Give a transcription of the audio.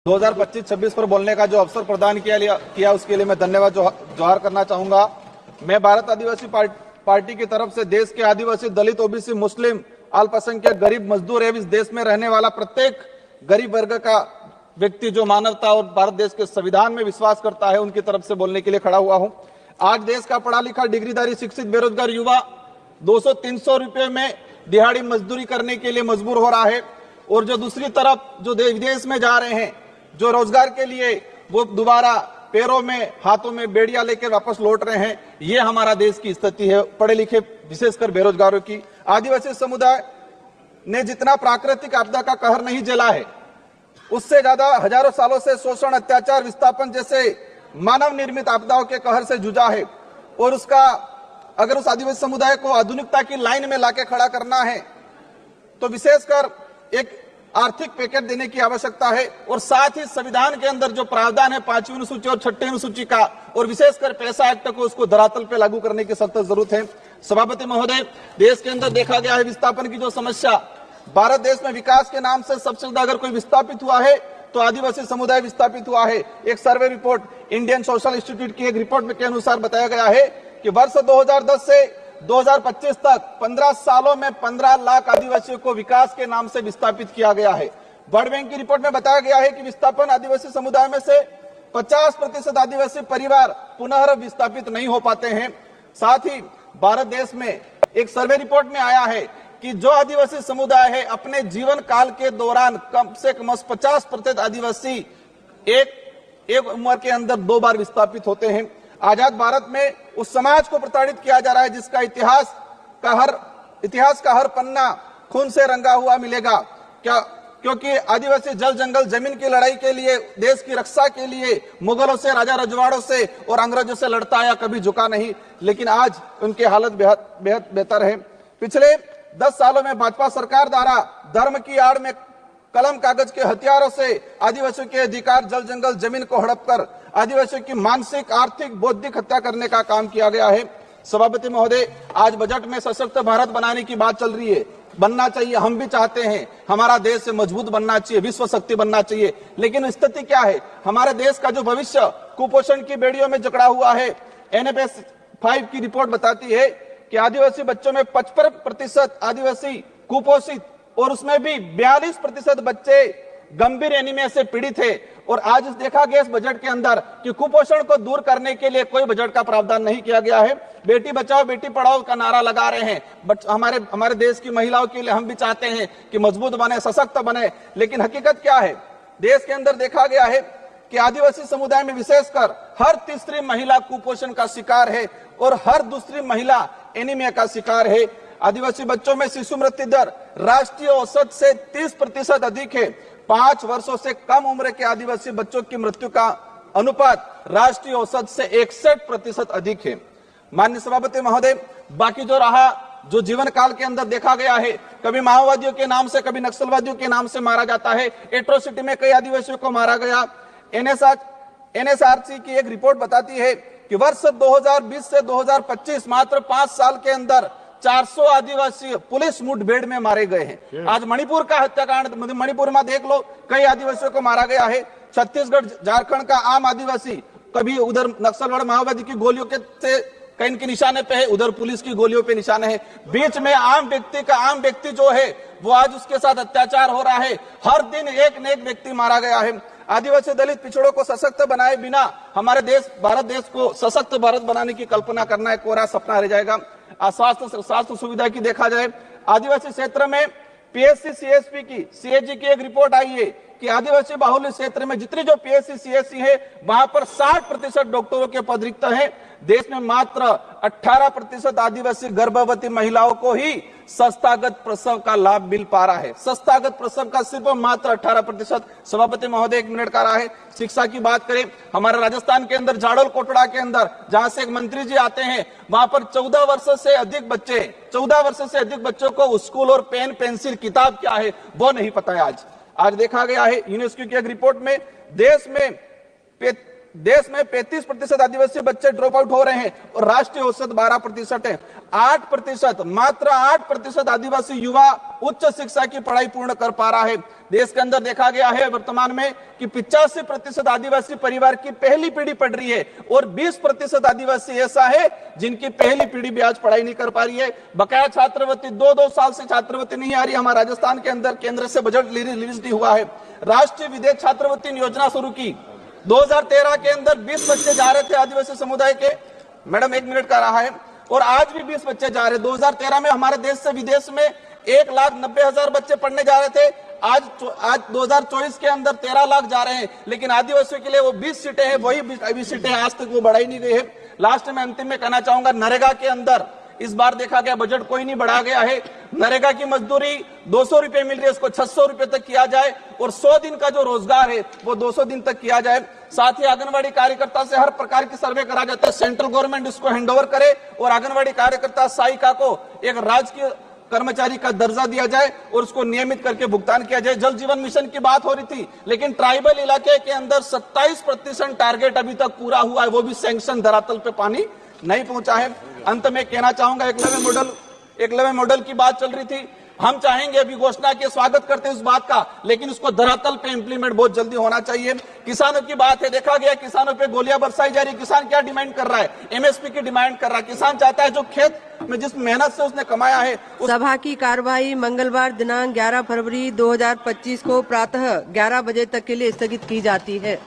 2025-26 पर बोलने का जो अवसर प्रदान किया उसके लिए मैं धन्यवाद जोहार करना चाहूंगा। मैं भारत आदिवासी पार्टी की तरफ से देश के आदिवासी, दलित, ओबीसी, मुस्लिम, अल्पसंख्यक, गरीब, मजदूर एवं इस देश में रहने वाला प्रत्येक गरीब वर्ग का व्यक्ति जो मानवता और भारत देश के संविधान में विश्वास करता है उनकी तरफ से बोलने के लिए खड़ा हुआ हूं। आज देश का पढ़ा लिखा, डिग्रीधारी, शिक्षित, बेरोजगार युवा 200-300 रुपए में दिहाड़ी मजदूरी करने के लिए मजबूर हो रहा है, और जो दूसरी तरफ जो विदेश में जा रहे हैं, जो रोजगार के लिए वो दोबारा पैरों में, हाथों में बेड़ियां लेकर वापस लौट रहे हैं। ये हमारा देश की स्थिति है, पढ़े लिखे विशेषकर बेरोजगारों की। आदिवासी समुदाय ने जितना प्राकृतिक आपदा का कहर नहीं झेला है, उससे ज्यादा हजारों सालों से शोषण, अत्याचार, विस्थापन जैसे मानव निर्मित आपदाओं के कहर से जूझा है। और उसका अगर उस आदिवासी समुदाय को आधुनिकता की लाइन में लाके खड़ा करना है तो विशेषकर एक आर्थिक पैकेज देने की आवश्यकता है, और साथ ही संविधान के अंदर जो प्रावधान है 5वीं अनुसूची और 6ठी अनुसूची का, और विशेषकर पैसा एक्ट को उसको धरातल पे लागू करने की सख्त जरूरत है। सभापति महोदय, देश के अंदर देखा गया है विस्थापन की जो समस्या, भारत देश में विकास के नाम से सबसे ज्यादा अगर कोई विस्थापित हुआ है तो आदिवासी समुदाय विस्थापित हुआ है। एक survey report Indian social institute की एक रिपोर्ट के अनुसार बताया गया है कि वर्ष 2010 से 2025 तक 15 सालों में 15 लाख आदिवासियों को विकास के नाम से विस्थापित किया गया है। वर्ल्ड बैंक की रिपोर्ट में बताया गया है कि विस्थापन आदिवासी समुदाय में से 50% आदिवासी परिवार पुनः विस्थापित नहीं हो पाते हैं। साथ ही भारत देश में एक सर्वे रिपोर्ट में आया है कि जो आदिवासी समुदाय है अपने जीवन काल के दौरान कम से कम 50% आदिवासी एक उम्र के अंदर 2 बार विस्थापित होते हैं। आजाद भारत में उस समाज को प्रताड़ित किया जा रहा है जिसका इतिहास का हर पन्ना खून से रंगा हुआ मिलेगा। क्योंकि आदिवासी जल जंगल जमीन की लड़ाई के लिए, देश की रक्षा के लिए मुगलों से, राजा रजवाड़ों से और अंग्रेजों से लड़ता आया, कभी झुका नहीं। लेकिन आज उनकी हालत बेहद बेहतर है। पिछले 10 सालों में भाजपा सरकार द्वारा धर्म की आड़ में कलम कागज के हथियारों से आदिवासियों के अधिकार, जल जंगल जमीन को हड़प कर आदिवासियों की मानसिक, आर्थिक, बौद्धिक हत्या करने का काम किया गया है। सभापति महोदय, आज बजट में सशक्त भारत बनाने की बात चल रही है। बनना चाहिए, हम भी चाहते हैं हमारा देश मजबूत बनना चाहिए, विश्व शक्ति बनना चाहिए। लेकिन स्थिति क्या है, हमारे देश का जो भविष्य कुपोषण की बेड़ियों में जकड़ा हुआ है। NFS 5 की रिपोर्ट बताती है कि आदिवासी बच्चों में 55% आदिवासी कुपोषित, और उसमें भी 42% बच्चे गंभीर एनीमिया से पीड़ित है। और आज देखा गया इस बजट के अंदर कि कुपोषण को दूर करने के लिए कोई बजट का प्रावधान नहीं किया गया है। बेटी बचाओ बेटी पढ़ाओ का नारा लगा रहे हैं, बट हमारे देश की महिलाओं के लिए हम भी चाहते हैं कि मजबूत बने, सशक्त बने। लेकिन हकीकत क्या है, देश के अंदर देखा गया है कि आदिवासी समुदाय में विशेषकर हर तीसरी महिला कुपोषण का शिकार है और हर दूसरी महिला एनीमिया का शिकार है। आदिवासी बच्चों में शिशु मृत्यु दर राष्ट्रीय औसत से 30% अधिक है। 5 वर्षों से कम उम्र के आदिवासी बच्चों की मृत्यु का अनुपात राष्ट्रीय औसत से 61% अधिक है। माननीय सभापति महोदय, बाकी जो रहा, जो जीवन काल के अंदर देखा गया है, कभी माओवादियों के नाम से, कभी नक्सलवादियों के नाम से मारा जाता है। एट्रोसिटी में कई आदिवासियों को मारा गया। NSRC की एक रिपोर्ट बताती है कि वर्ष 2020 से 2025 मात्र 5 साल के अंदर 400 आदिवासी पुलिस मुठभेड़ में मारे गए हैं। आज मणिपुर का हत्याकांड, मणिपुर में देख लो, कई आदिवासियों को मारा गया है। छत्तीसगढ़, झारखंड का आम आदिवासी कभी उधर नक्सलवाद माओवादी की गोलियों के से कहीं के निशाने पे है, उधर पुलिस की गोलियों पे निशाने है। बीच में आम व्यक्ति जो है वो आज उसके साथ अत्याचार हो रहा है। हर दिन एक न एक व्यक्ति मारा गया है। आदिवासी, दलित, पिछड़ों को सशक्त बनाए बिना हमारे देश, भारत देश को सशक्त भारत बनाने की कल्पना करना एक कोरा सपना रह जाएगा। स्वास्थ्य सुविधा की देखा जाए, आदिवासी क्षेत्र में PSC CSP की, CAG की एक रिपोर्ट आई है कि आदिवासी बाहुल्य क्षेत्र में जितनी जो PSC CSC है वहां पर 60% डॉक्टरों के पद रिक्त हैं। देश में मात्र 18% आदिवासी गर्भवती महिलाओं को ही संस्थागत प्रसव का लाभ मिल पा रहा है। संस्थागत प्रसव का सिर्फ मात्र 18%। सभापति महोदय, 1 मिनट का रहा है। शिक्षा की बात करें, हमारे राजस्थान के अंदर झाड़ोल कोटड़ा के अंदर जहां से एक मंत्री जी आते हैं, वहां पर 14 वर्ष से अधिक बच्चों को स्कूल और पेन, पेंसिल, किताब क्या है वो नहीं पता है। आज देखा गया है यूनेस्को की एक रिपोर्ट में देश में 35% आदिवासी बच्चे ड्रॉप आउट हो रहे हैं और राष्ट्रीय औसत 12% है। 8%, मात्र 8% आदिवासी युवा उच्च शिक्षा की पढ़ाई पूर्ण कर पा रहा है। देश के अंदर देखा गया है वर्तमान में कि 85% आदिवासी परिवार की पहली पीढ़ी पढ़ रही है और 20% आदिवासी ऐसा है जिनकी पहली पीढ़ी भी आज पढ़ाई नहीं कर पा रही है। बकाया छात्रवृत्ति 2-2 साल से छात्रवृत्ति नहीं आ रही। हमारे राजस्थान के अंदर केंद्र से बजट रिलीज नहीं हुआ है। राष्ट्रीय विदेश छात्रवृत्ति योजना शुरू की 2013 के अंदर 20 बच्चे जा रहे थे आदिवासी समुदाय के, मैडम 1 मिनट का रहा है, और आज भी 20 बच्चे जा रहे। 2013 में हमारे देश से विदेश में 1,90,000 बच्चे पढ़ने जा रहे थे। आज 2024 के अंदर 13 लाख जा रहे हैं, लेकिन आदिवासियों के लिए वो 20 सीटें हैं, वही 20 सीटें आज तक वो बढ़ाई नहीं गई है। लास्ट में अंतिम में कहना चाहूंगा, नरेगा के अंदर इस बार देखा गया बजट कोई नहीं बढ़ा गया है। नरेगा की मजदूरी 200 रुपए मिल रही है, उसको 600 रुपए तक किया जाए और 100 दिन का जो रोजगार है वो 200 दिन तक किया जाए। साथ ही आंगनबाड़ी कार्यकर्ता से हर प्रकार की सर्वे करा जाता है, सेंट्रल गवर्नमेंट इसको हैंडओवर करे और आंगनबाड़ी कार्यकर्ता सहायिका को एक राजकीय कर्मचारी का दर्जा दिया जाए और उसको नियमित करके भुगतान किया जाए। जल जीवन मिशन की बात हो रही थी, लेकिन ट्राइबल इलाके के अंदर 27% टारगेट अभी तक पूरा हुआ है, वो भी सैंक्शन धरातल पे पानी नहीं पहुंचा है। अंत में कहना चाहूंगा, एकलव्य मॉडल की बात चल रही थी। हम चाहेंगे, अभी घोषणा के स्वागत करते हैं इस बात का, लेकिन उसको धरातल पे इंप्लीमेंट बहुत जल्दी होना चाहिए। किसानों की बात है, देखा गया किसानों पे गोलियां बरसाई जा रही। किसान क्या डिमांड कर रहा है? एमएसपी की डिमांड कर रहा है। किसान चाहता है जो खेत में जिस मेहनत से उसने कमाया है। सभा की कार्यवाही मंगलवार दिनांक 11 फरवरी 2025 को प्रातः 11 बजे तक के लिए स्थगित की जाती है।